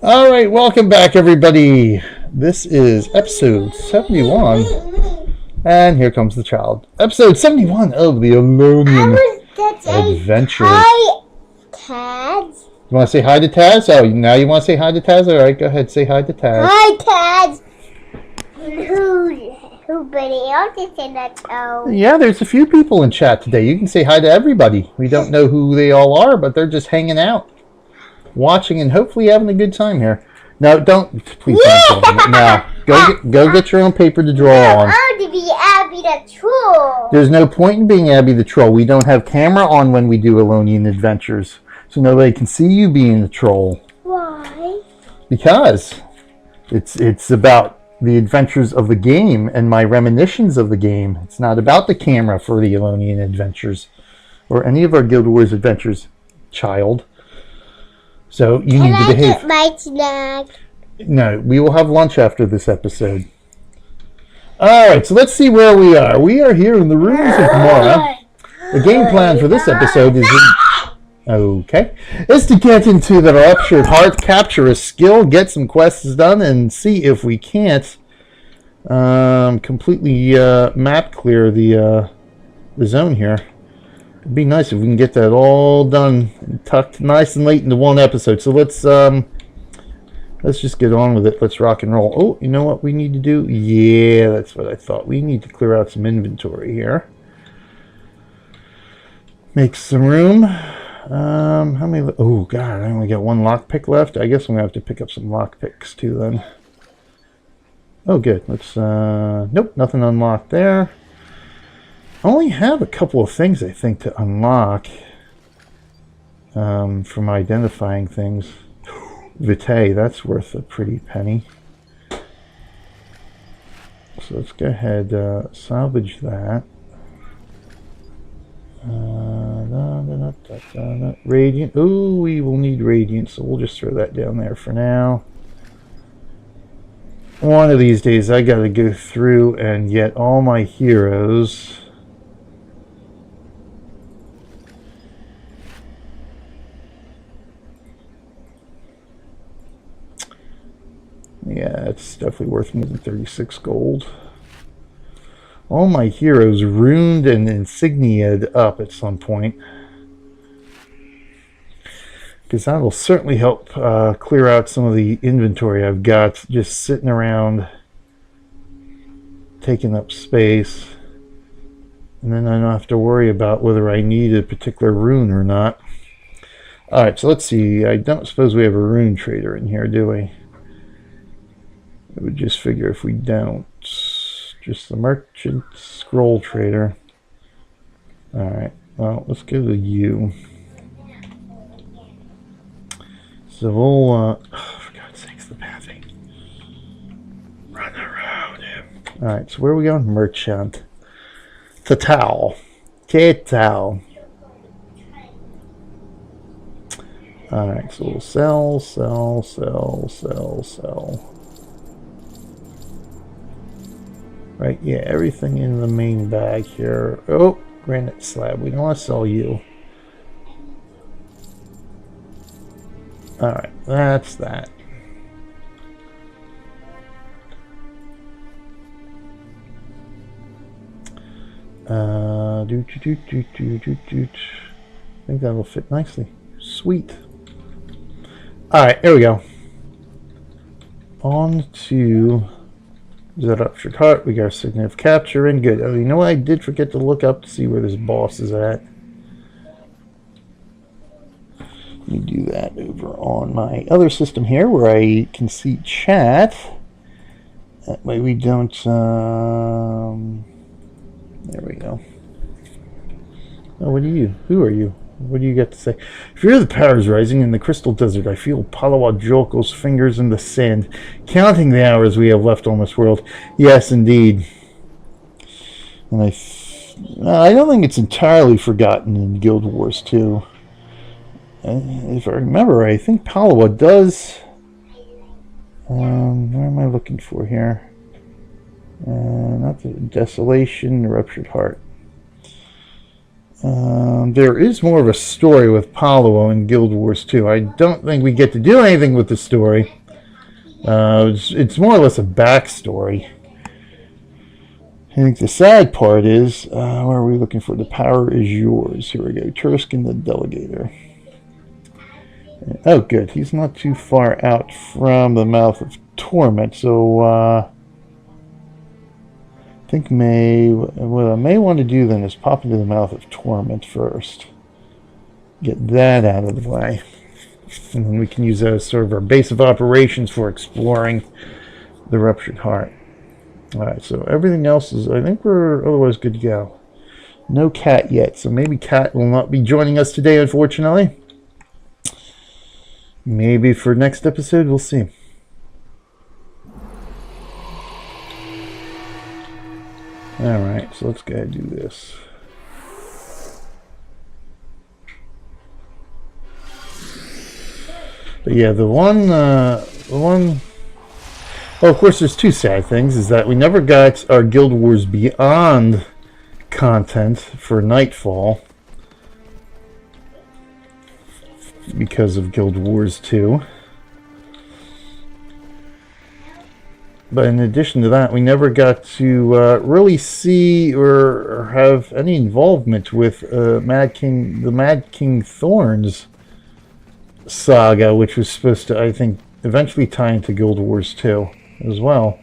All right, welcome back, everybody. This is episode 71, and here comes the child. Episode 71 of the Elonian Adventures. Hi, Taz. You want to say hi to Taz? Oh, now you want to say hi to Taz? All right, go ahead, say hi to Taz. Hi, Taz. Who else is in that show? Yeah, there's a few people in chat today. You can say hi to everybody. We don't know who they all are, but they're just hanging out, watching, and hopefully having a good time here. No, please don't. Now, go get your own paper to draw on. I want to be Abby the Troll. There's no point in being Abby the Troll. We don't have camera on when we do Elonian Adventures, so nobody can see you being the troll. Why? Because it's about the adventures of the game and my reminiscences of the game. It's not about the camera for the Elonian Adventures or any of our Guild Wars adventures, child. So you need to behave. Can I get my snack? No, we will have lunch after this episode. Alright, so let's see where we are. We are here in the ruins of Mora. The game plan for this episode is is to get into the Ruptured Heart, capture a skill, get some quests done, and see if we can't completely map clear the zone here. It'd be nice if we can get that all done and tucked nice and late into one episode. So let's just get on with it. Let's rock and roll. Oh, you know what we need to do? Yeah, that's what I thought. We need to clear out some inventory here. Make some room. How many? Oh God, I only got one lockpick left. I guess I'm gonna have to pick up some lockpicks too then. Oh, good. Let's. Nope, nothing unlocked there. I only have a couple of things I think to unlock from identifying things. Vitae, that's worth a pretty penny. So let's go ahead, salvage that. Radiant. Ooh, we will need radiant, so we'll just throw that down there for now. One of these days I gotta go through and get all my heroes. Yeah, it's definitely worth more than 36 gold. All my heroes runed and insignia'd up at some point. Because that will certainly help clear out some of the inventory I've got just sitting around, taking up space. And then I don't have to worry about whether I need a particular rune or not. Alright, so let's see. I don't suppose we have a rune trader in here, do we? I would just figure if we don't. Just the merchant scroll trader. Alright, well, let's go to you. So we'll, oh, for God's sakes, the pathing. Run around him. Alright, so where are we going? Merchant. Tatao. Tatao. Alright, so we'll sell. Right, yeah, everything in the main bag here. Oh, granite slab. We don't want to sell you. Alright, that's that. I think that'll fit nicely. Sweet. Alright, here we go. On to the Ruptured Heart. We got our Signet of Capture in. Good. Oh, you know what? I did forget to look up to see where this boss is at. Let me do that over on my other system here where I can see chat. That way we don't... there we go. Oh, what are you? Who are you? What do you got to say? Fear the powers rising in the crystal desert. I feel Palawa Joko's fingers in the sand, counting the hours we have left on this world. Yes, indeed. And I don't think it's entirely forgotten in Guild Wars 2. If I remember, I think Palawa does... where am I looking for here? Not the Desolation, the Ruptured Heart. There is more of a story with Paolo in Guild Wars 2. I don't think we get to do anything with the story. It's more or less a backstory. I think the sad part is, where are we looking for? The power is yours. Here we go. Turskin the Delegator. Oh, good. He's not too far out from the Mouth of Torment, so I think what I may want to do then is pop into the Mouth of Torment first. Get that out of the way. And then we can use that as sort of our base of operations for exploring the Ruptured Heart. Alright, so everything else is, I think we're otherwise good to go. No Cat yet, so maybe Cat will not be joining us today, unfortunately. Maybe for next episode, we'll see. Alright, so let's go ahead and do this. But yeah, the one, well, of course, there's two sad things, is that we never got our Guild Wars Beyond content for Nightfall because of Guild Wars 2. But in addition to that, we never got to really see or have any involvement with the Mad King Thorn's saga, which was supposed to, I think, eventually tie into Guild Wars 2 as well.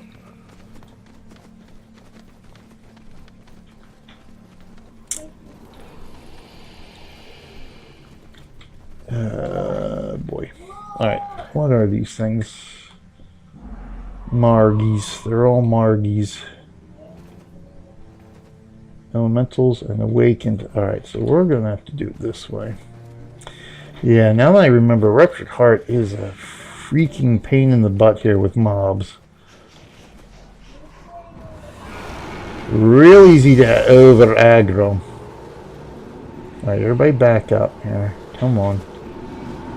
Boy. Alright, what are these things? Margies. They're all Margies. Elementals and Awakened. Alright, so we're going to have to do it this way. Yeah, now that I remember, Ruptured Heart is a freaking pain in the butt here with mobs. Real easy to over aggro. Alright, everybody back up here. Come on.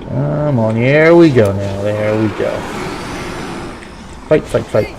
Come on, here we go now. There we go. Fight, fight, fight.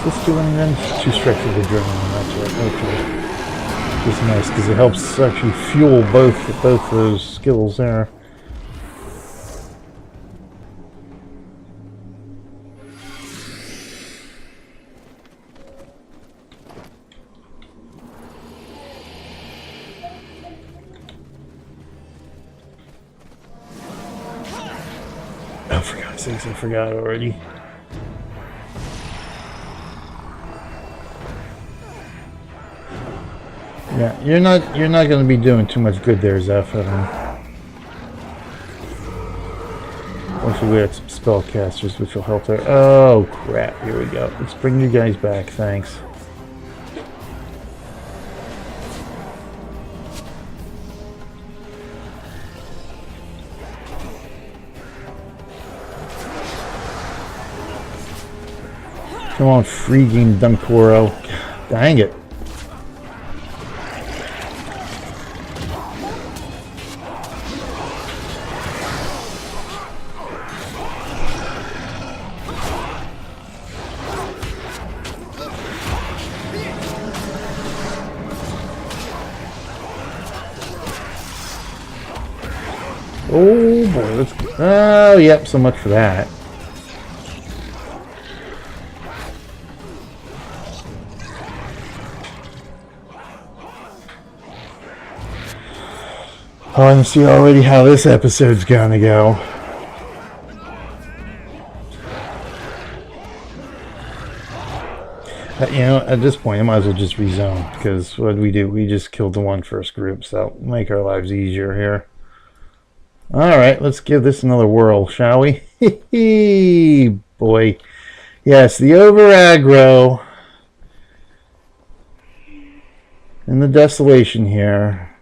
Let's do one then. 2 strikes of adrenaline. That's right. Okay. It's nice because it helps actually fuel both those skills there. Oh, for God's sakes, I forgot already. Yeah, you're not going to be doing too much good there, Zarafen. Once we get some spellcasters, which will help there. Oh crap! Here we go. Let's bring you guys back. Thanks. Come on, freaking Dunkoro. Dang it. Oh boy, let's go. Oh, yep, so much for that. Oh, I can see already how this episode's gonna go. You know, at this point, I might as well just rezone, because what did we do? We just killed the one first group, so make our lives easier here. Alright, let's give this another whirl, shall we? Boy. Yes, the over-aggro and the desolation here.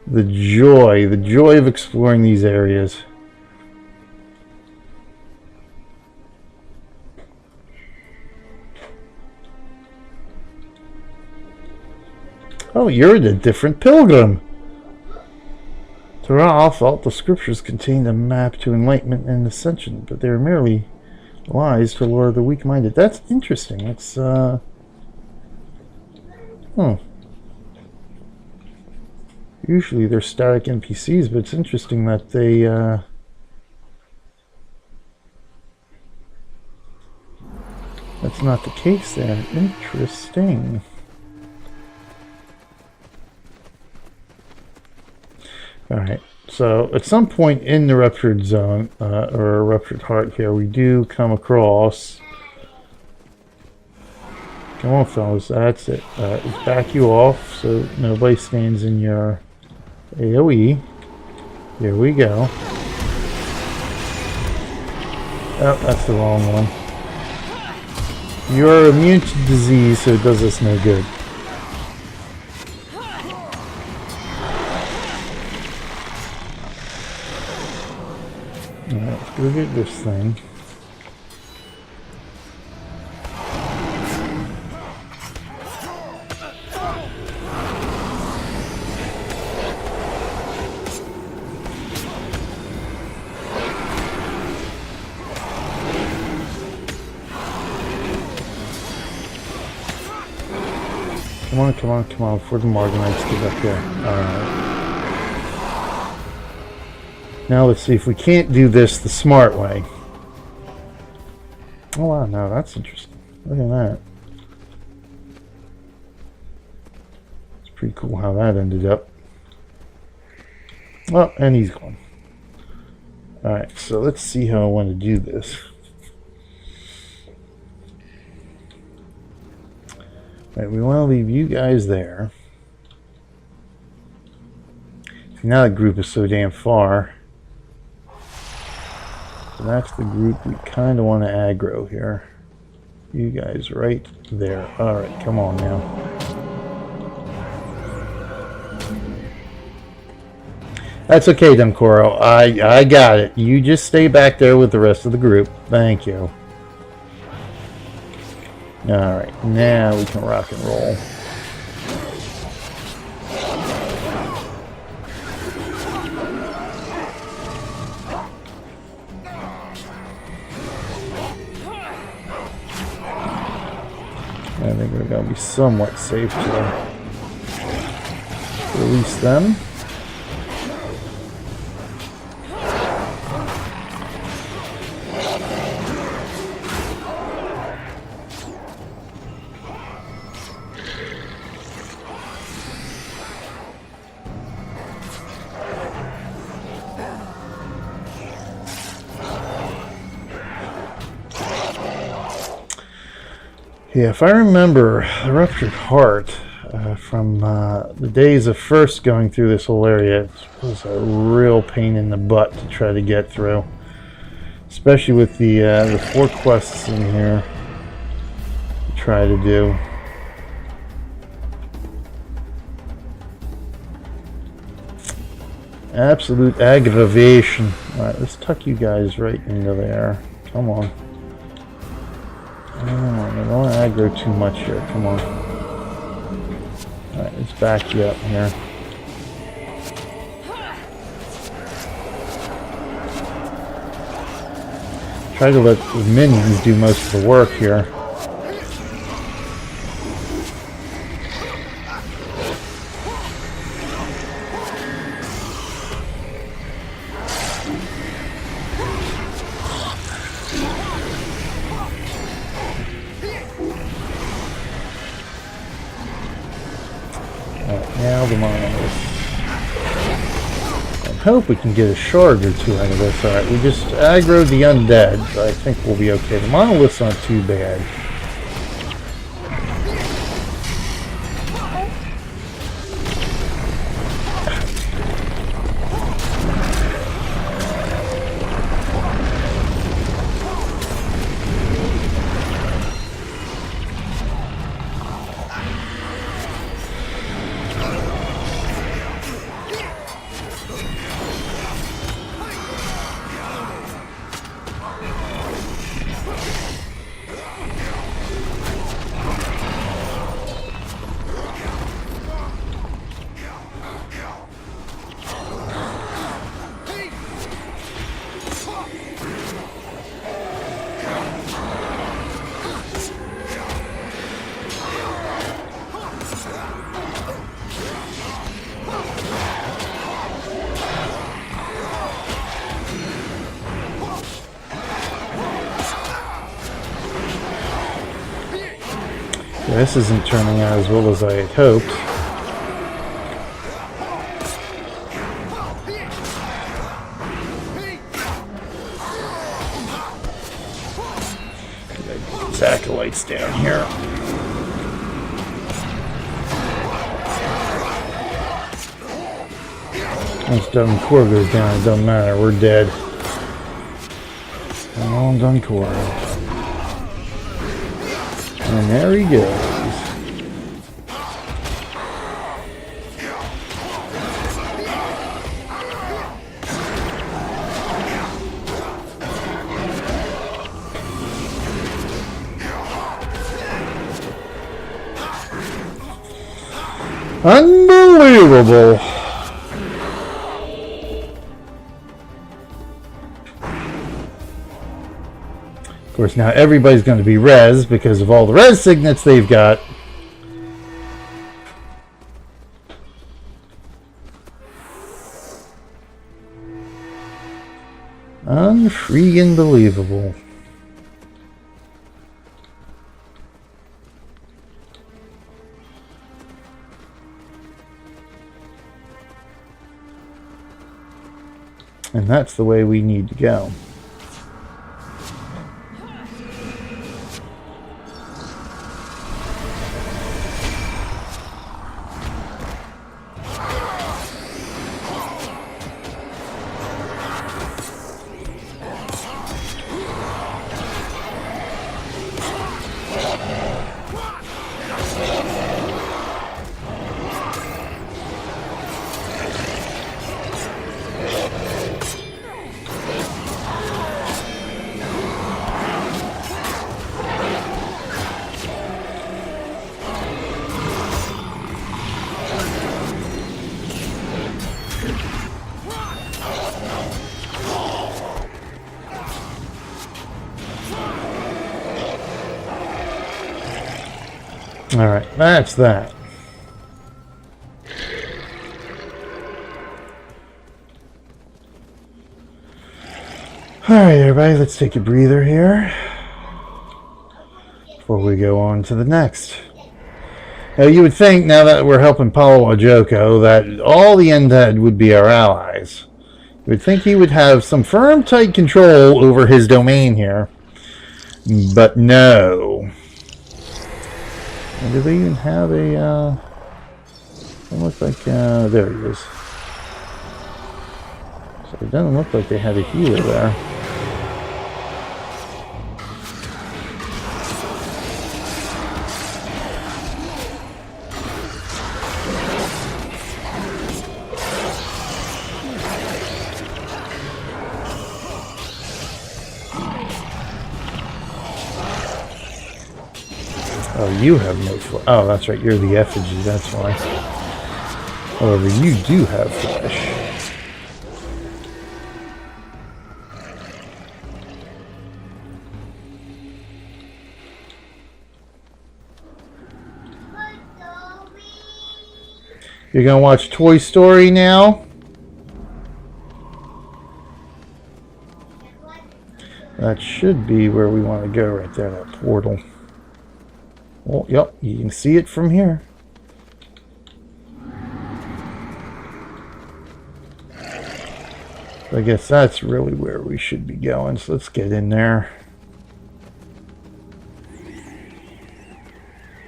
The joy of exploring these areas. Oh, you're the different pilgrim. Terah thought the scriptures contained a map to enlightenment and ascension, but they were merely lies to lure the weak-minded. That's interesting. It's, Usually they're static NPCs, but it's interesting that they, that's not the case there. Interesting. Alright, so at some point in the Ruptured Zone, or Ruptured Heart here, we do come across... Come on, fellas, that's it. Let's back you off so nobody stands in your AoE. Here we go. Oh, that's the wrong one. You're immune to disease, so it does us no good. Let's go get this thing. Come on, come on, come on, before the Morganites get up there. Alright. Now let's see if we can't do this the smart way. Oh wow, now that's interesting. Look at that. It's pretty cool how that ended up. Oh, and he's gone. Alright, so let's see how I want to do this. Alright, we want to leave you guys there. See, now the group is so damn far. So that's the group we kind of want to aggro here. You guys right there. Alright, come on now. That's okay, Dunkoro. I got it. You just stay back there with the rest of the group. Thank you. Alright, now we can rock and roll. I think we're going to be somewhat safe to release them. Yeah, if I remember, the Ruptured Heart from the days of first going through this whole area, it was a real pain in the butt to try to get through. Especially with the 4 quests in here to try to do. Absolute aggravation. Alright, let's tuck you guys right into there. Come on. I don't want to aggro too much here. Come on. Alright, let's back you up here. Try to let the minions do most of the work here. Now the monitors. hope we can get a shard or two out of this. Alright, we just aggroed the undead, so I think we'll be okay. The monolith's not too bad. This isn't turning out as well as I had hoped. These acolytes down here. Once Duncore goes down, it doesn't matter. We're dead. Come on, Duncore. And there he goes. Unbelievable. Of course, now everybody's going to be res because of all the res signets they've got. Unfreaking believable. And that's the way we need to go. Alright, that's that. Alright, everybody, let's take a breather here before we go on to the next. Now, you would think, now that we're helping Paolo Joko, that all the undead would be our allies. You would think he would have some firm, tight control over his domain here. But no. And do they even have a, it looks like, there he is. So it doesn't look like they had a healer there. Oh, you have no flesh. Oh, that's right. You're the effigy. That's why. However, you do have flesh. You're going to watch Toy Story now? That should be where we want to go right there, that portal. Well, yep, you can see it from here. I guess that's really where we should be going, so let's get in there.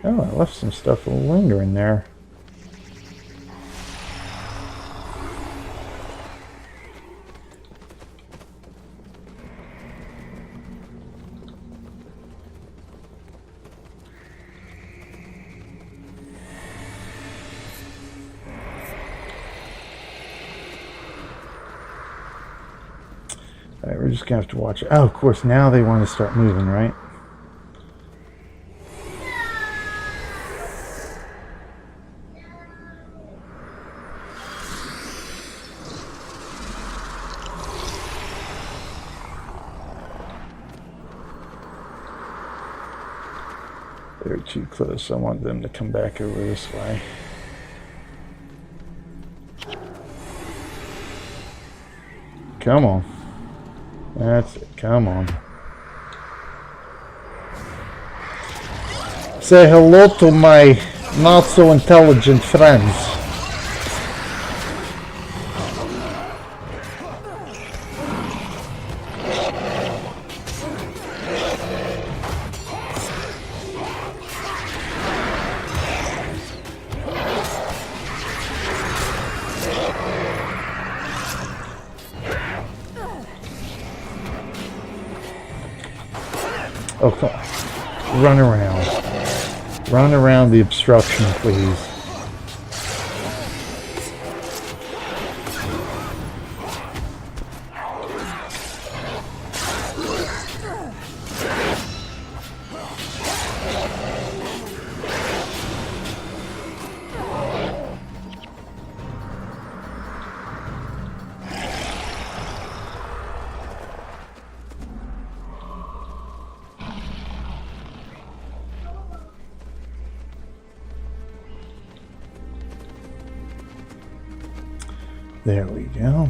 Oh, I left some stuff lingering there. Alright, we're just gonna have to watch it. Oh, of course, now they want to start moving, right? They're too close. I want them to come back over this way. Come on. That's it. Come on. Say hello to my not so intelligent friends. Oh, come on. Run around. Run around the obstruction, please. There we go.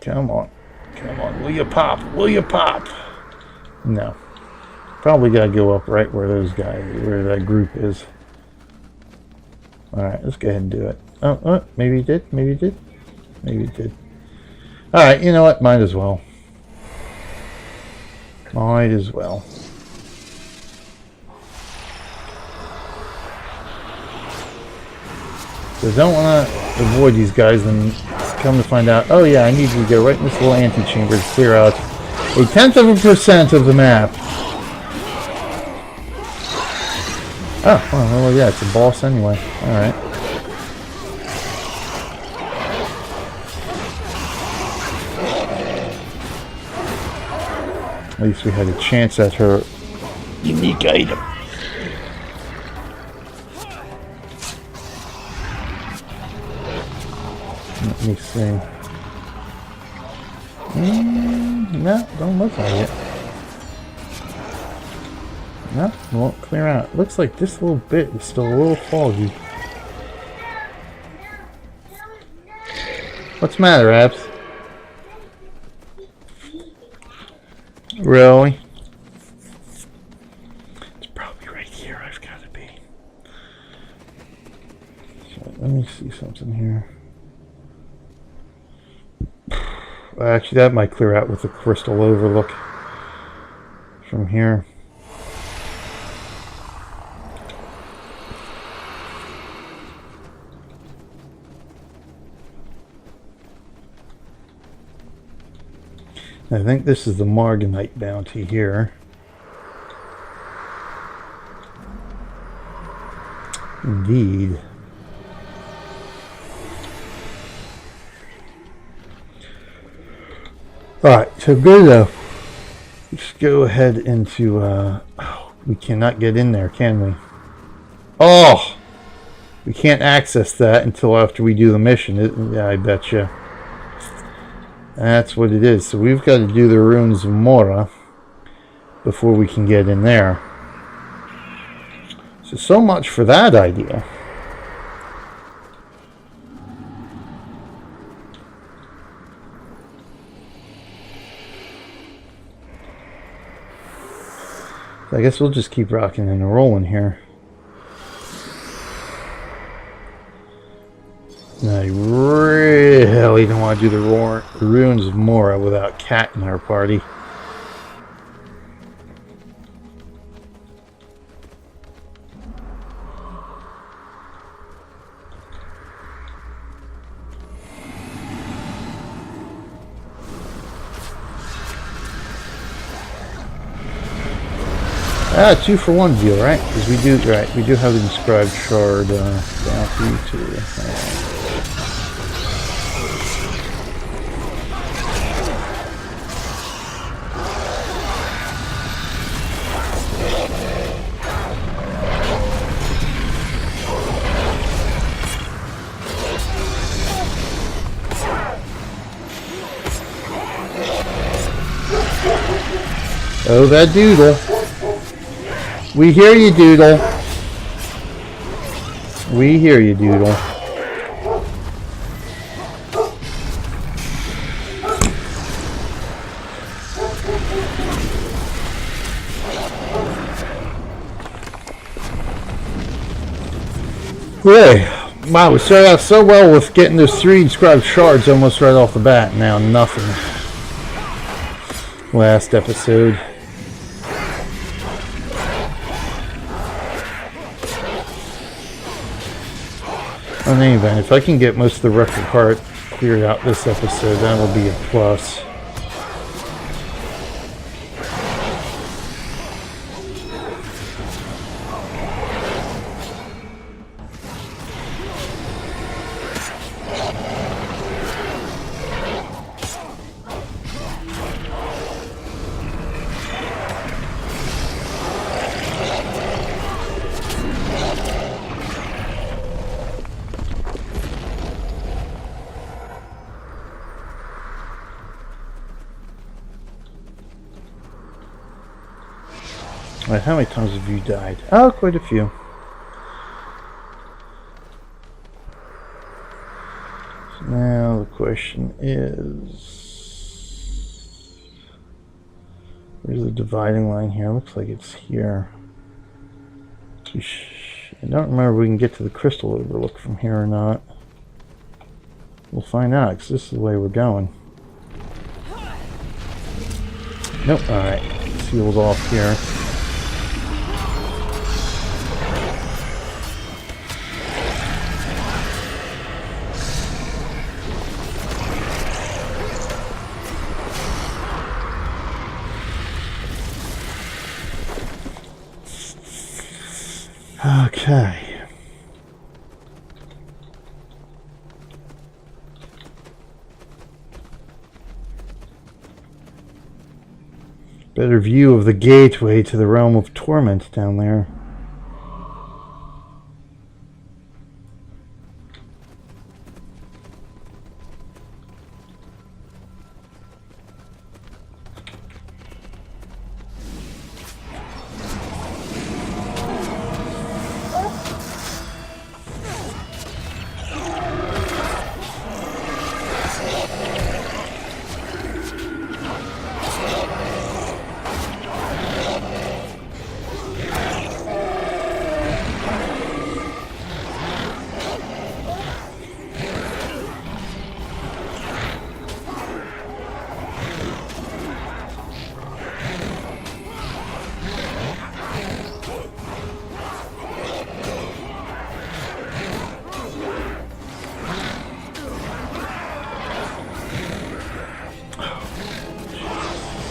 Come on. Come on. Will you pop? Will you pop? No. Probably got to go up right where those guys, where that group is. Alright, let's go ahead and do it. Oh, maybe he did. Maybe he did. Maybe he did. Alright, you know what? Might as well. Might as well. So don't want to avoid these guys and come to find out, oh yeah, I need you to go right in this little antechamber to clear out 0.1% of the map. Oh, well, yeah, it's a boss anyway. Alright. At least we had a chance at her unique item. Let me see. No, don't look like it. No, won't clear out. Looks like this little bit is still a little foggy. What's the matter, Abs? Really? It's probably right here. I've got to be. So let me see something here. Actually, that might clear out with the crystal overlook from here. I think this is the Marganite bounty here. Indeed. Alright, so good though. Let's go ahead into, oh, we cannot get in there, can we? Oh! We can't access that until after we do the mission. Yeah, I betcha. That's what it is. So we've got to do the runes of Mora before we can get in there. So much for that idea. So I guess we'll just keep rocking and rolling here. I really don't want to do the ruins of Mora without Cat in our party. Ah, 2-for-1 deal, right? Because we do have the inscribed shard down for you too. Oh, that doodle. We hear you, Doodle. We hear you, Doodle. Hey, wow, we started out so well with getting those 3 inscribed shards almost right off the bat. Now nothing. Last episode. In any event, if I can get most of the Ruptured Heart cleared out this episode, that'll be a plus. Alright, how many times have you died? Oh, quite a few. So now the question is... Where's the dividing line here? Looks like it's here. I don't remember if we can get to the crystal overlook from here or not. We'll find out, because this is the way we're going. Nope, alright. Sealed off here. Okay. Better view of the gateway to the realm of torment down there.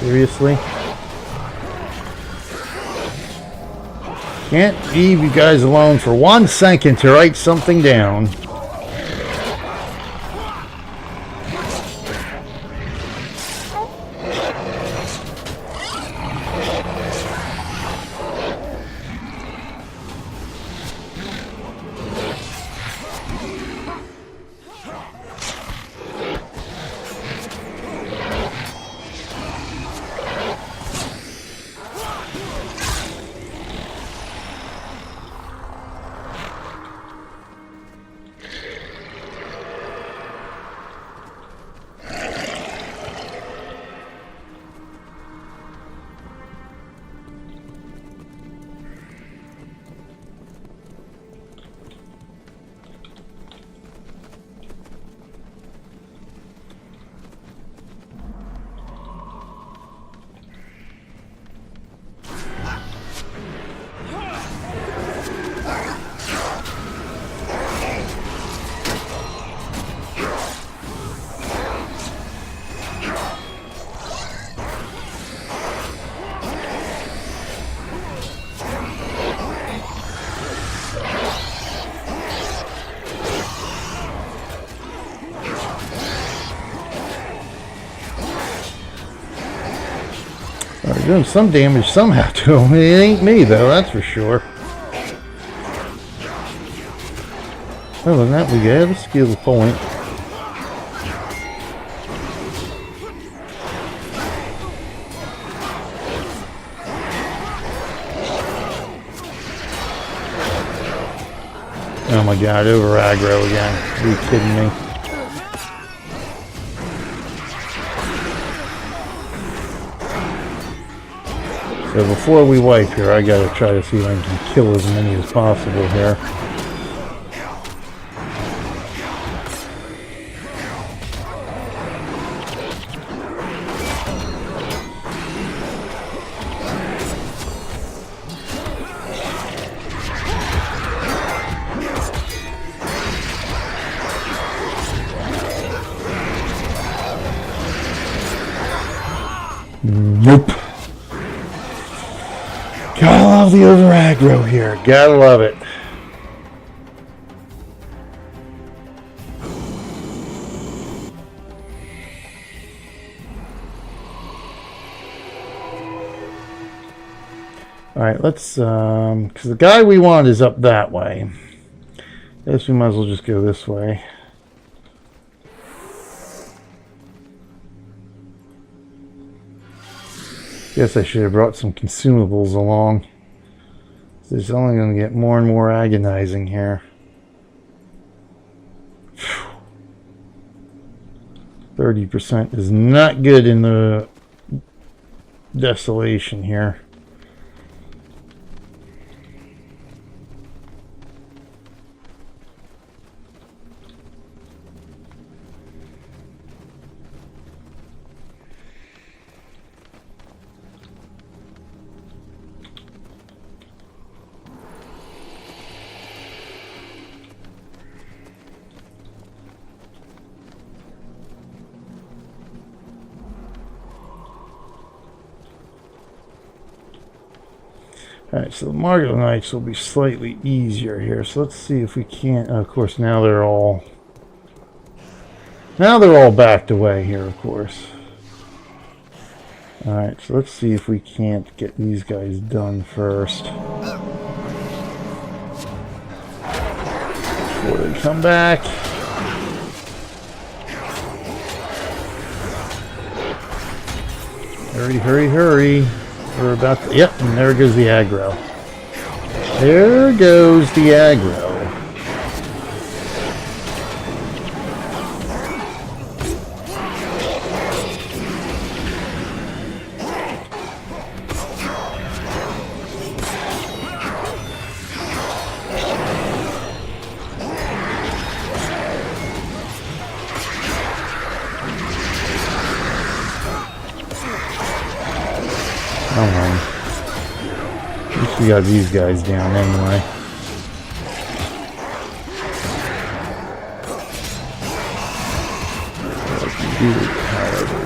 Seriously? Can't leave you guys alone for 1 second to write something down. We're doing some damage somehow to him. It ain't me, though, that's for sure. Other than that, we got a skill point. Oh my god, over aggro again. Are you kidding me? So before we wipe here, I gotta try to see if I can kill as many as possible here. Nope. Gotta love the over aggro here. Gotta love it. Alright, let's, because the guy we want is up that way. Guess we might as well just go this way. Guess I should have brought some consumables along. It's only going to get more and more agonizing here. 30% is not good in the desolation here. Alright, so the Margot Knights will be slightly easier here. So let's see if we can't. Of course, now they're all backed away here, of course. Alright, so let's see if we can't get these guys done first before they come back. Hurry, hurry, hurry. We're about to, yep, and there goes the aggro. There goes the aggro. Come on. At least we got these guys down anyway.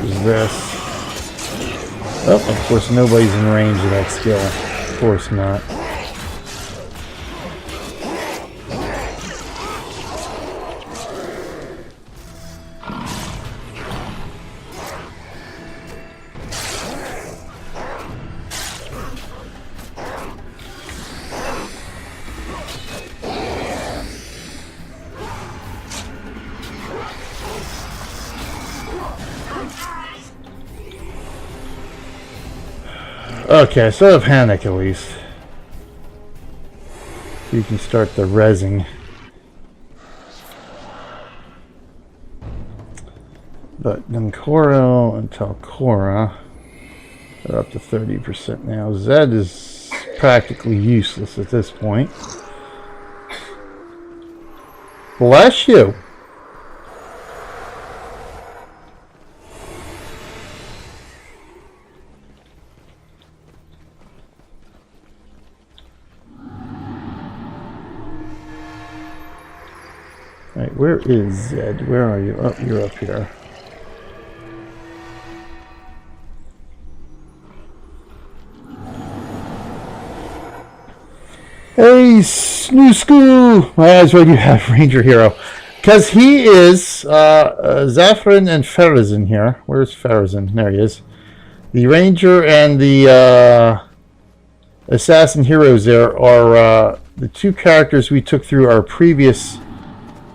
There's this. Oh, of course nobody's in range of that skill. Of course not. Okay, so I have panic at least. You can start the rezzing. But Nemkoro and Talcora are up to 30% now. Zed is practically useless at this point. Bless you! Alright, where is Zed? Where are you? Oh, you're up here. Hey, Snoo Scoo! My eyes, what do you have, Ranger Hero? Because he is Zarafen and Farazan here. Where's Farazan? There he is. The Ranger and the Assassin Heroes there are the two characters we took through our previous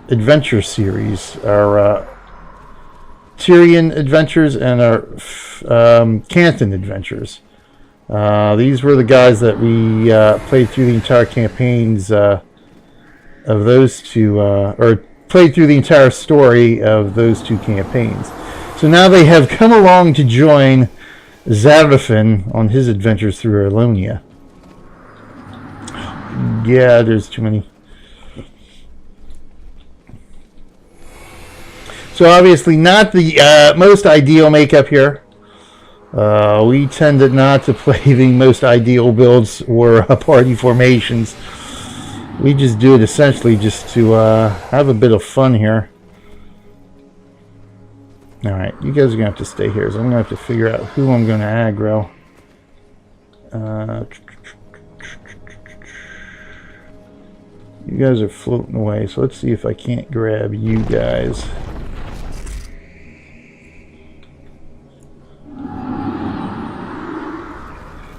adventure series, our Tyrion adventures and our Canton adventures. These were the guys that we played through the entire campaigns of those two, or played through the entire story of those two campaigns. So now they have come along to join Zarafen on his adventures through Elonia. Yeah, there's too many. So obviously not the most ideal makeup here. We tended not to play the most ideal builds or party formations. We just do it essentially just to have a bit of fun here. Alright, you guys are going to have to stay here, so I'm going to have to figure out who I'm going to aggro. You guys are floating away, so let's see if I can't grab you guys.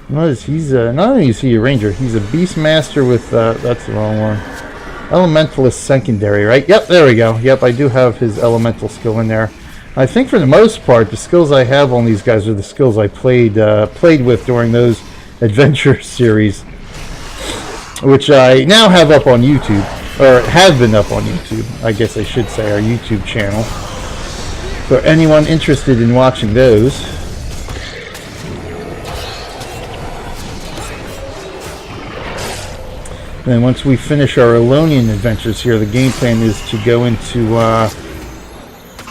Notice he's not only is he a ranger, he's a beastmaster with that's the wrong one. Elementalist secondary, right? Yep, there we go. Yep, I do have his elemental skill in there. I think for the most part, the skills I have on these guys are the skills I played with during those adventure series, which I now have up on YouTube, or have been up on YouTube. I guess I should say our YouTube channel. For anyone interested in watching those. Then once we finish our Elonian adventures here, the game plan is to go into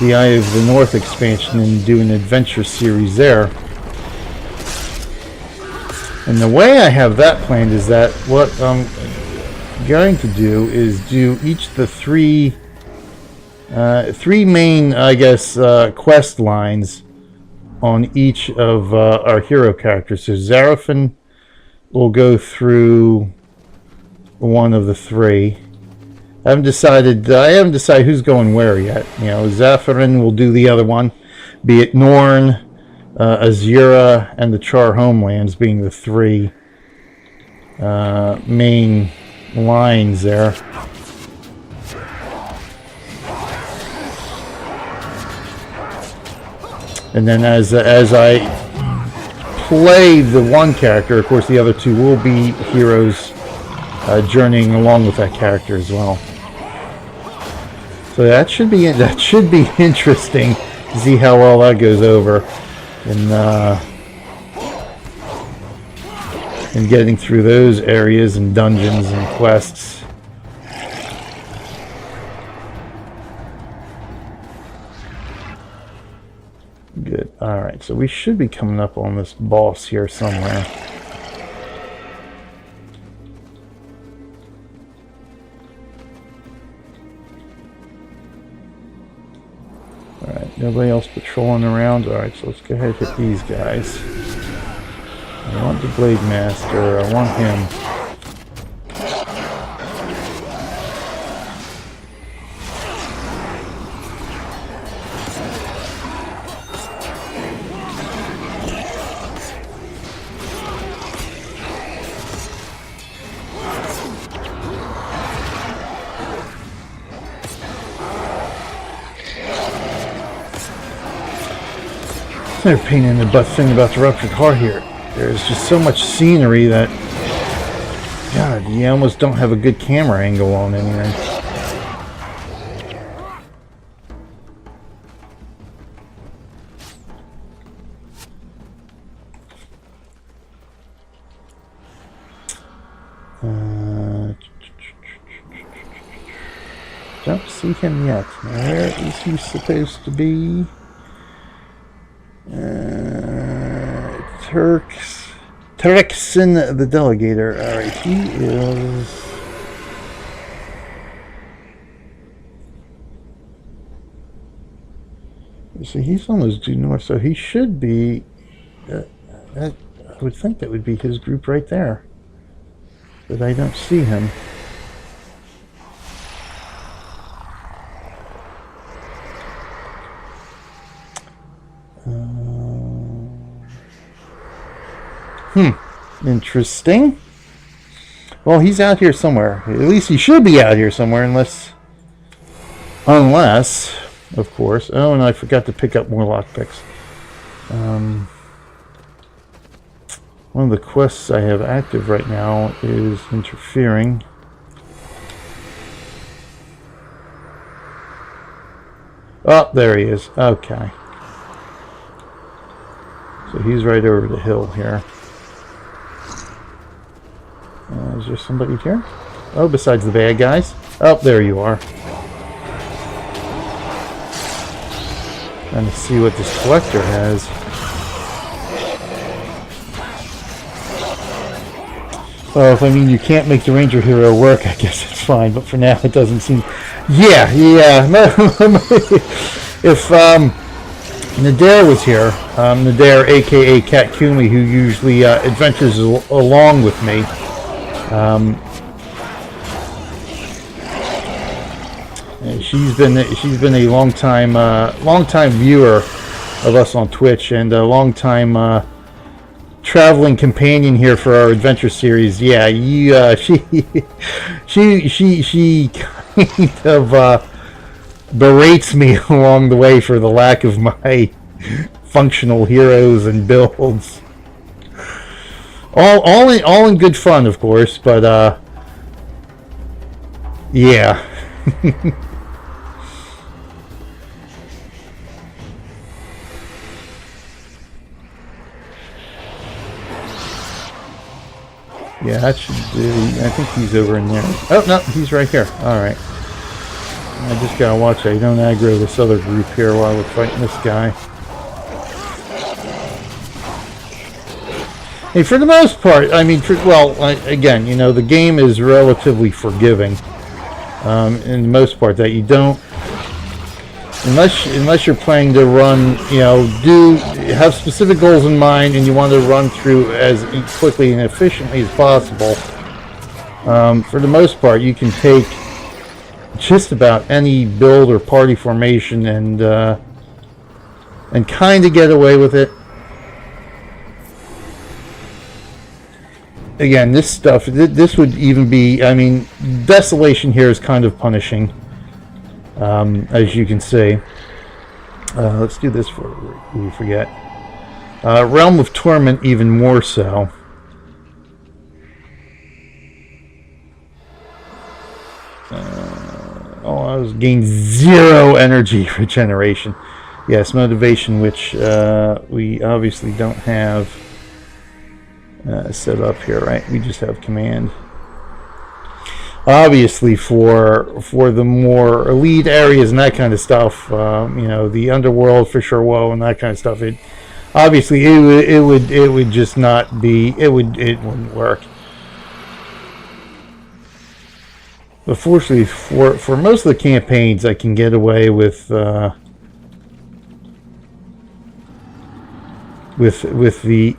the Eye of the North expansion and do an adventure series there. And the way I have that planned is that what I'm going to do is do each of the three main, I guess, quest lines on each of our hero characters. So Zarafen will go through one of the three. I haven't decided who's going where yet. You know, Zarafen will do the other one, be it Norn, Azura, and the Char Homelands being the three main lines there. And then as I play the one character, of course the other two will be heroes journeying along with that character as well. So that should be interesting to see how well that goes over in getting through those areas and dungeons and quests. Good. All right. So we should be coming up on this boss here somewhere. Alright, nobody else patrolling around. Alright, so let's go ahead and hit these guys. I want the Blade Master. I want him. Another pain in the butt thing about the Ruptured Heart here. There's just so much scenery that, God, you almost don't have a good camera angle on anything. Don't see him yet. Where is he supposed to be? Terexin the Delegator. Alright, he is... So he's almost due north, so he should be... I would think that would be his group right there. But I don't see him. Interesting. Well, he's out here somewhere. At least he should be out here somewhere, unless, of course. Oh, and I forgot to pick up more lockpicks. One of the quests I have active right now is interfering. Oh, there he is. Okay. So he's right over the hill here. Is there somebody here? Oh, besides the bad guys? Oh, there you are. Trying to see what this collector has. Well, if I mean you can't make the ranger hero work, I guess it's fine. But for now, it doesn't seem. Yeah. If Nadir was here, Nadir, aka Kat Kumi, who usually adventures along with me. She's been a long time viewer of us on Twitch and a long time traveling companion here for our adventure series. Yeah, she kind of berates me along the way for the lack of my functional heroes and builds. All in good fun, of course, but yeah. Yeah, that should do. I think he's over in there. Oh, no, he's right here. Alright. I just gotta watch I don't aggro this other group here while we're fighting this guy. Hey, for the most part, I mean, again, you know, the game is relatively forgiving. In the most part, that you don't, unless you're playing to run, you know, have specific goals in mind, and you want to run through as quickly and efficiently as possible. For the most part, you can take just about any build or party formation and kind of get away with it. Again, this stuff, this would even be, I mean, Desolation here is kind of punishing, as you can see. Let's do this before we forget. Realm of Torment even more so. I was gained 0 energy regeneration. Yes, motivation, which we obviously don't have set up here, right? We just have command. Obviously, for the more elite areas and that kind of stuff, you know, the underworld, Fisher Woe, and that kind of stuff. It obviously it would just not be. It wouldn't work. But fortunately, for most of the campaigns, I can get away with the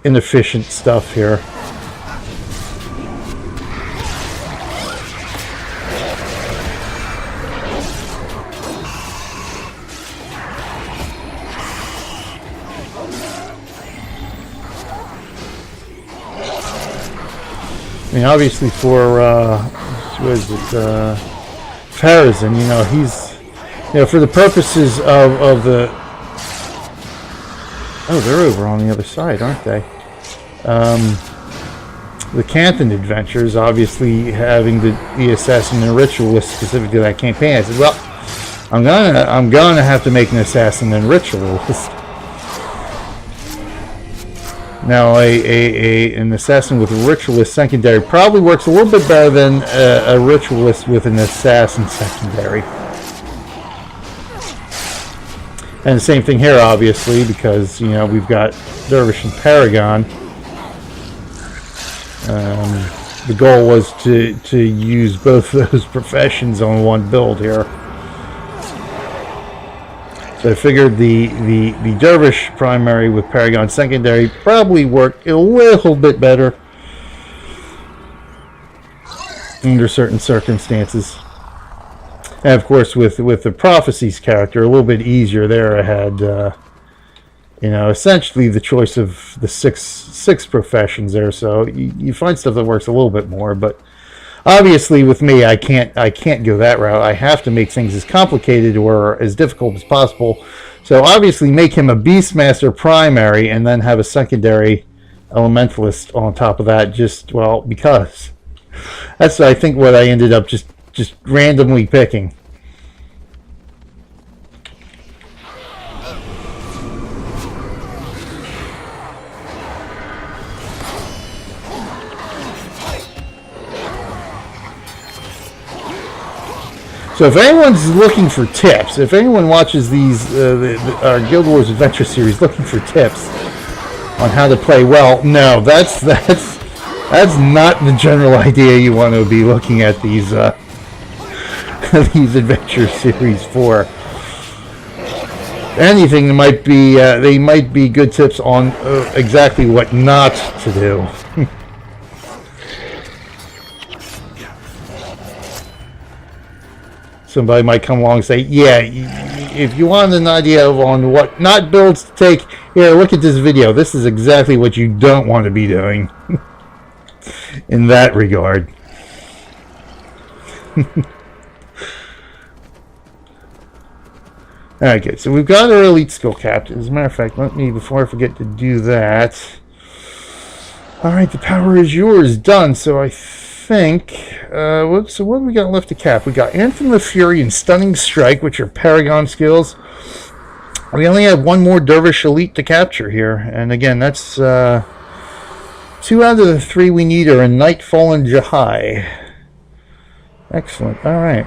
inefficient stuff here. I mean, obviously for Farazan, you know, he's, you know, for the purposes of the. Oh, they're over on the other side, aren't they? The Canton adventures, obviously having the assassin and ritualist specific to that campaign. I said, well, I'm gonna have to make an assassin and ritualist. Now, an assassin with a ritualist secondary probably works a little bit better than a ritualist with an assassin secondary. And the same thing here, obviously, because, you know, we've got Dervish and Paragon. The goal was to use both those professions on one build here. So I figured the Dervish primary with Paragon secondary probably worked a little bit better under certain circumstances. And of course, with the Prophecies character, a little bit easier there. I had You know, essentially the choice of the six professions there. So you find stuff that works a little bit more, but obviously with me, I can't go that route. I have to make things as complicated or as difficult as possible. So obviously make him a Beastmaster primary and then have a secondary Elementalist on top of that, just, well, because that's, I think, what I ended up just randomly picking. So if anyone's looking for tips, if anyone watches these our Guild Wars Adventure series looking for tips on how to play well, no, that's not the general idea you want to be looking at these these adventure series for. Anything that might be they might be good tips on exactly what not to do. Somebody might come along and say, yeah, if you want an idea on what not builds to take, here, look at this video. This is exactly what you don't want to be doing in that regard. Alright, good. So we've got our elite skill capped. As a matter of fact, let me, before I forget to do that. Alright, the power is yours. Done. So I think, so what do we got left to cap? We got Anthem of Fury and Stunning Strike, which are Paragon skills. We only have one more Dervish Elite to capture here. And again, that's 2 out of the 3 we need are a Nightfall and Jahai. Excellent. Alright.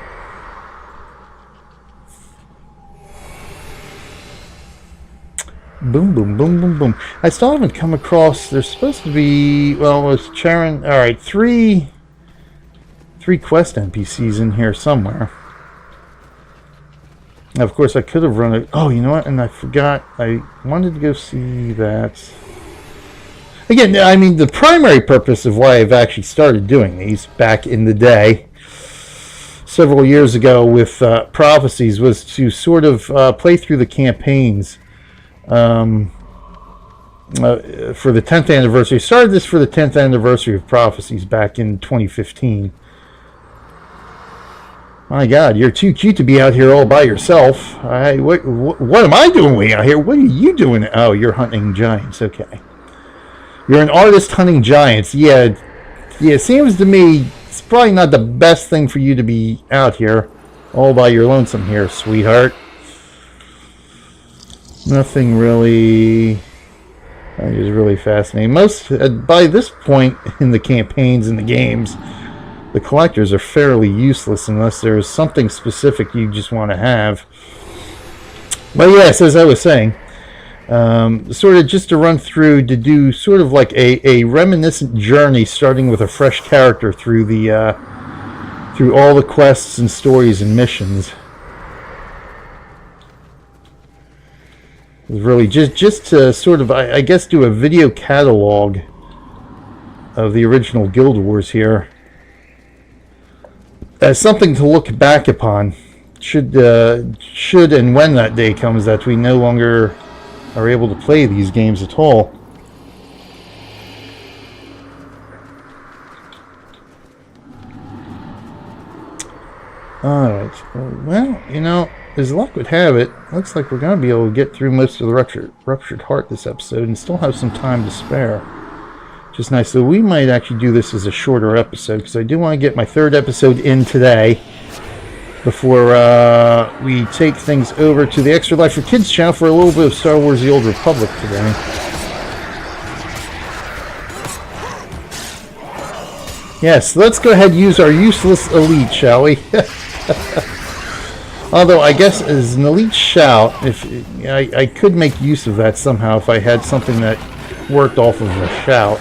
Boom, boom, boom, boom, boom. I still haven't come across, there's supposed to be, well, it's Charon, alright, 3 quest NPCs in here somewhere. Now, of course, I could have run it. Oh, you know what? And I forgot. I wanted to go see that. Again, I mean, the primary purpose of why I've actually started doing these back in the day, several years ago with Prophecies, was to sort of play through the campaigns for the 10th anniversary. Started this for the 10th anniversary of Prophecies back in 2015. My God, you're too cute to be out here all by yourself. What am I doing way out here? What are you doing? Oh, you're hunting giants. Okay. You're an artist hunting giants. Yeah, it seems to me it's probably not the best thing for you to be out here all by your lonesome here, sweetheart. Nothing really... I think it's really fascinating. Most, by this point in the campaigns and the games, the collectors are fairly useless unless there is something specific you just want to have. But yes, as I was saying, sort of just to run through, to do sort of like a reminiscent journey, starting with a fresh character through the through all the quests and stories and missions. It was really just to sort of, I guess, do a video catalog of the original Guild Wars here. As something to look back upon, should and when that day comes that we no longer are able to play these games at all. Alright, well, you know, as luck would have it, looks like we're going to be able to get through most of the Ruptured Heart this episode and still have some time to spare. Just nice. So we might actually do this as a shorter episode because I do want to get my 3rd episode in today before we take things over to the Extra Life for Kids channel for a little bit of Star Wars The Old Republic today. Yes, let's go ahead and use our useless elite, shall we? Although I guess as an elite shout, if I could make use of that somehow if I had something that worked off of a shout.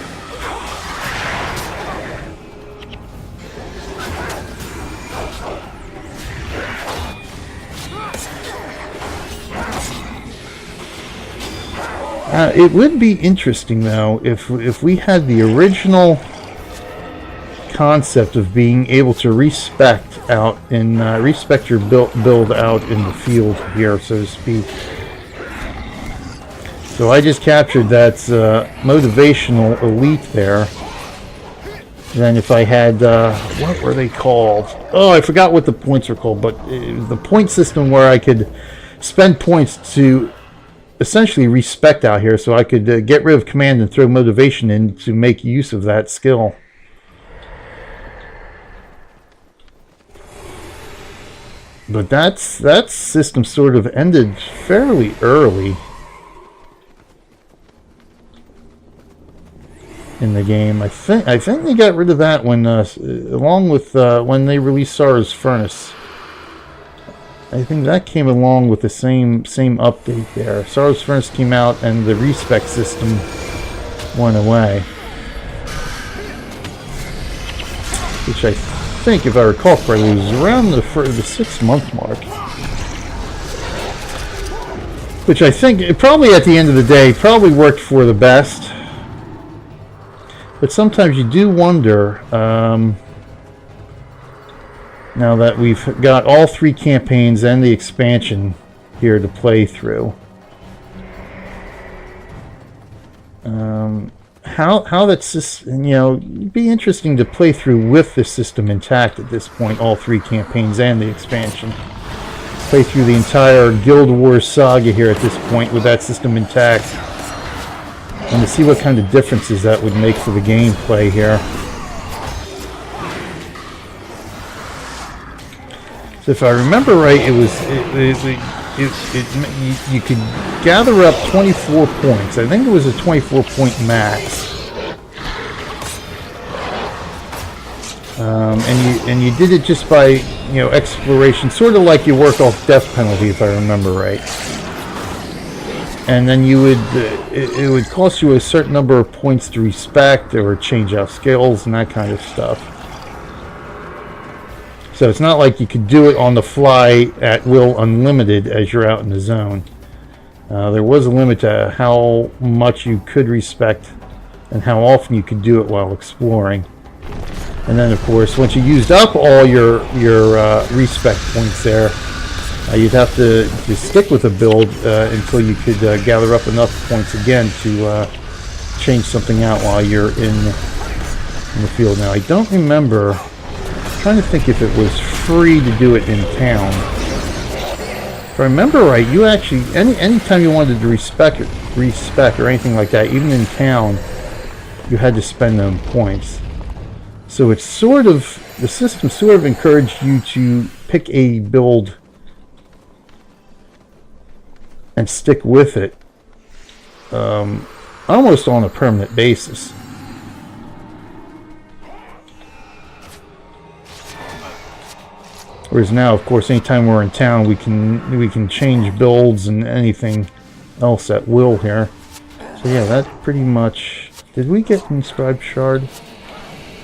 It would be interesting, though, if we had the original concept of being able to respect out in respect your build out in the field here, so to speak. So I just captured that motivational elite there. Then if I had, what were they called? Oh, I forgot what the points were called, but it was the point system where I could spend points to essentially respect out here, so I could get rid of command and throw motivation in to make use of that skill. But that system sort of ended fairly early in the game. I think they got rid of that when, along with when they released Sorrow's Furnace. I think that came along with the same update there. Sorrow's Furnace came out and the respec system went away, which I think, if I recall correctly, was around the 6-month mark. Which I think, probably at the end of the day, probably worked for the best. But sometimes you do wonder, now that we've got all 3 campaigns and the expansion here to play through, how that's just, it'd be interesting to play through with the system intact at this point, all 3 campaigns and the expansion. Play through the entire Guild Wars saga here at this point with that system intact, and to see what kind of differences that would make for the gameplay here. So if I remember right, you could gather up 24 points. I think it was a 24-point max. And you did it just by, exploration, sort of like you work off death penalty, if I remember right. And then you would, it would cost you a certain number of points to respect or change out skills and that kind of stuff. So it's not like you could do it on the fly at will, unlimited, as you're out in the zone. There was a limit to how much you could respect and how often you could do it while exploring. And then, of course, once you used up all your respect points there, you'd have to stick with a build until you could gather up enough points again to change something out while you're in the field. Now, I don't remember. I'm trying to think if it was free to do it in town. If I remember right, you actually anytime you wanted to respec or anything like that, even in town, you had to spend them points. So it's sort of, the system sort of encouraged you to pick a build and stick with it, almost on a permanent basis. Whereas now, of course, anytime we're in town, we can change builds and anything else at will here. So yeah, that pretty much. Did we get an inscribed shard?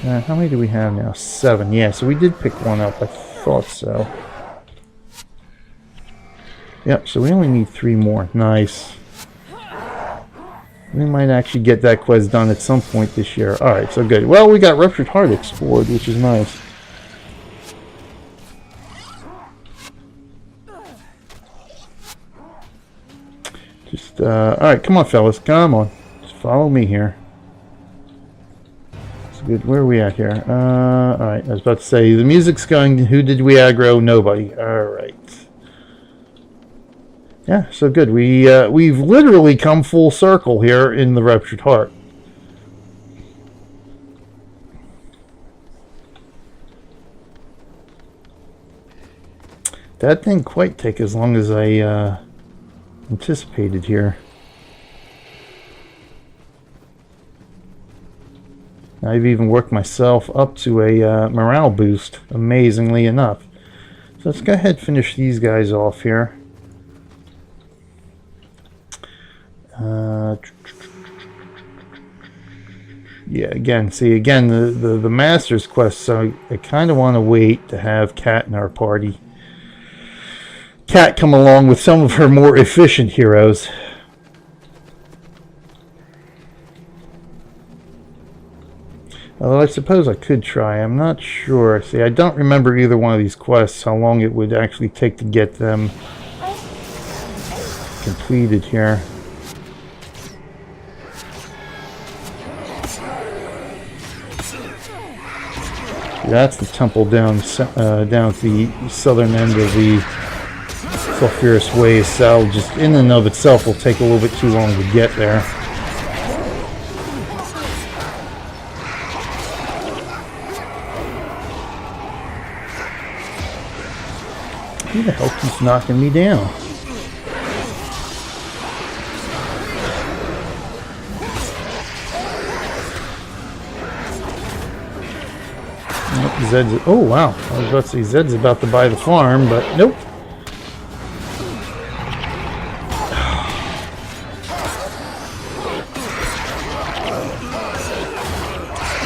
How many do we have now? 7. Yeah, so we did pick one up. I thought so. Yep. So we only need 3 more. Nice. We might actually get that quest done at some point this year. All right. So good. Well, we got Ruptured Heart explored, which is nice. Just, alright, come on, fellas. Come on. Just follow me here. It's good. Where are we at here? Alright, I was about to say, the music's going. Who did we aggro? Nobody. Alright. Yeah, so good. We've literally come full circle here in the Ruptured Heart. That didn't quite take as long as I, anticipated here. I've even worked myself up to a morale boost, amazingly enough. So let's go ahead and finish these guys off here. Yeah, again, the Master's Quest, so I kind of want to wait to have Kat in our party. Kat come along with some of her more efficient heroes. Although I suppose I could try. I'm not sure. See, I don't remember either one of these quests, how long it would actually take to get them completed here. That's the temple down down at the southern end of the sulfurous waste. So just in and of itself will take a little bit too long to get there. Who the hell keeps knocking me down? Zed's, oh wow, I was about to say Zed's about to buy the farm, but nope.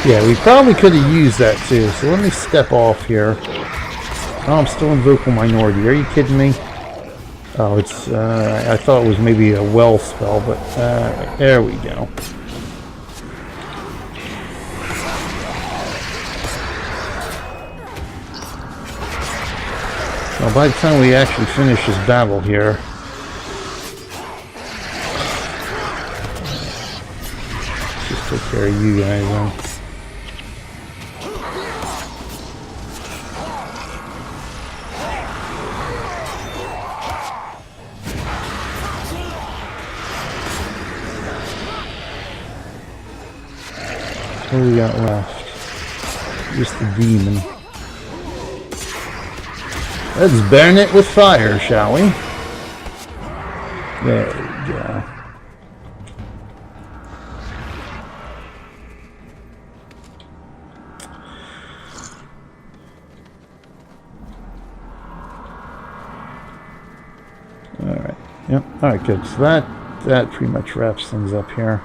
Yeah, we probably could have used that too, so let me step off here. Oh, I'm still in vocal minority. Are you kidding me? Oh, it's, I thought it was maybe a well spell, but there we go. Well, by the time we actually finish this battle here, let's just take care of you guys then. What do we got left? Just the demon. Let's burn it with fire, shall we? There we go. Alright. Yep. Alright, good. So that pretty much wraps things up here.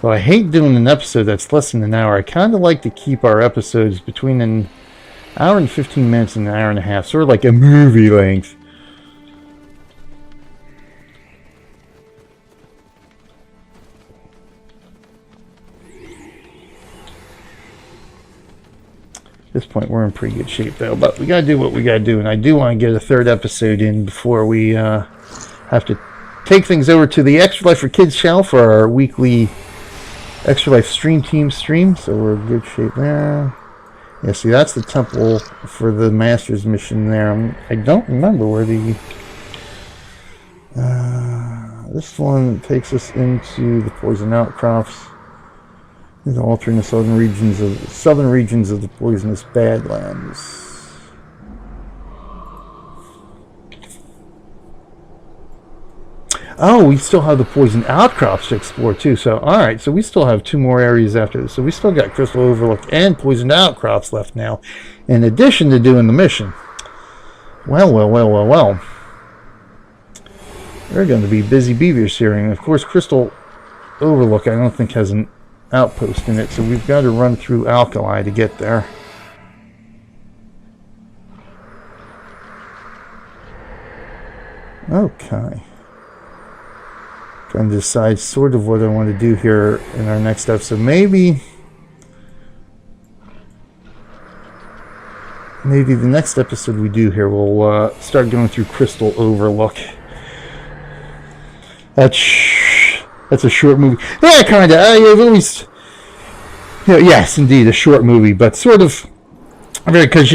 Well, I hate doing an episode that's less than an hour. I kind of like to keep our episodes between an hour and 15 minutes and an hour and a half. Sort of like a movie length. At this point, we're in pretty good shape, though. But we got to do what we got to do. And I do want to get a third episode in before we have to take things over to the Extra Life for Kids channel for our weekly Extra Life Stream Team stream, so we're in good shape there. Yeah, see, that's the temple for the Master's mission there. I don't remember where the... this one takes us into the poison outcrops. These are altering the southern regions of the poisonous Badlands. Oh, we still have the poison outcrops to explore too. So, alright, so we still have 2 more areas after this. So we still got Crystal Overlook and poisoned outcrops left now, in addition to doing the mission. Well. We're going to be busy beavers here. And of course, Crystal Overlook, I don't think has an outpost in it. So we've got to run through Alkali to get there. Okay. Trying to decide sort of what I want to do here in our next episode. Maybe the next episode we do here, we'll start going through Crystal Overlook. That's a short movie. Yeah, kind of. I've always, yes, indeed, a short movie, but sort of. Because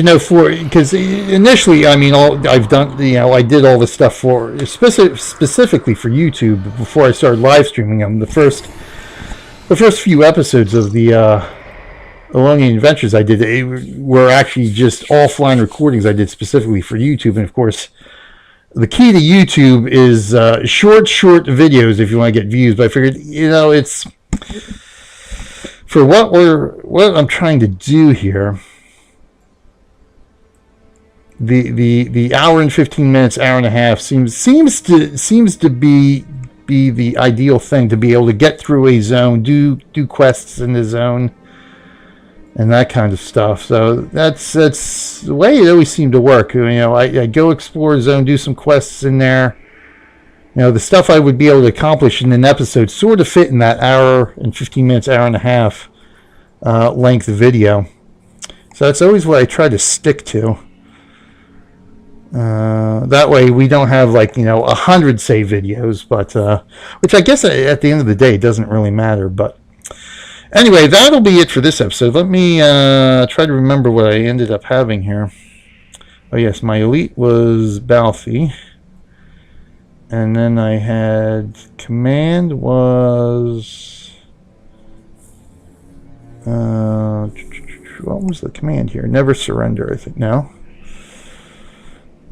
initially, I mean, I've done, I did all this stuff for specifically for YouTube before I started live streaming them. The first few episodes of the Elonian Adventures I did were actually just offline recordings I did specifically for YouTube. And of course, the key to YouTube is short videos if you want to get views. But I figured, it's for what I'm trying to do here. The hour and 15 minutes, hour and a half seems to be the ideal thing to be able to get through a zone, do quests in the zone, and that kind of stuff. So that's the way it always seemed to work. I go explore a zone, do some quests in there. The stuff I would be able to accomplish in an episode sort of fit in that hour and 15 minutes, hour and a half length video. So that's always what I try to stick to. That way we don't have 100 save videos, but which I guess at the end of the day doesn't really matter. But Anyway, that'll be it for this episode. Let me try to remember what I ended up having here. Oh, yes, my elite was Balthy. And then I had command was... what was the command here? Never surrender, I think. No.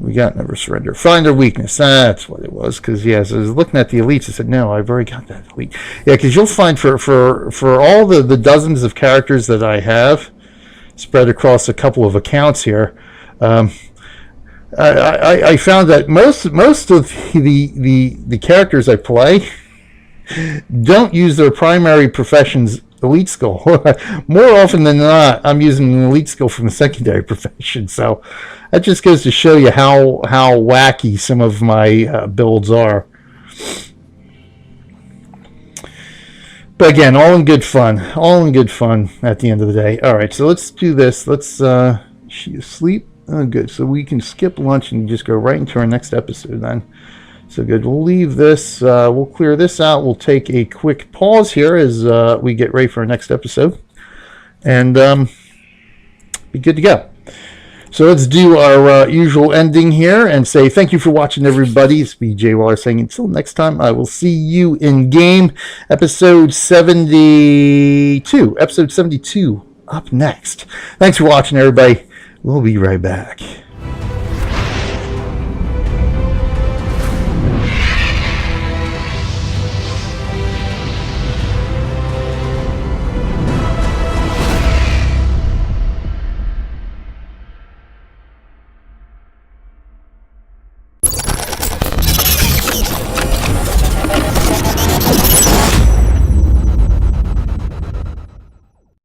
We got never surrender. Find our weakness. That's what it was. Because, yes, I was looking at the elites. I said, no, I've already got that elite. Yeah, because you'll find for all the dozens of characters that I have spread across a couple of accounts here, I found that most of the characters I play don't use their primary profession's elite skill. More often than not, I'm using an elite skill from the secondary profession. So that just goes to show you how wacky some of my builds are. But again, all in good fun. All in good fun at the end of the day. All right, so let's do this. Let's she asleep. Oh, good. So we can skip lunch and just go right into our next episode then. So good. We'll leave this. We'll clear this out. We'll take a quick pause here as we get ready for our next episode. And be good to go. So let's do our usual ending here and say thank you for watching, everybody. It's BJ Waller saying until next time, I will see you in game. Episode 72. Episode 72 up next. Thanks for watching, everybody. We'll be right back.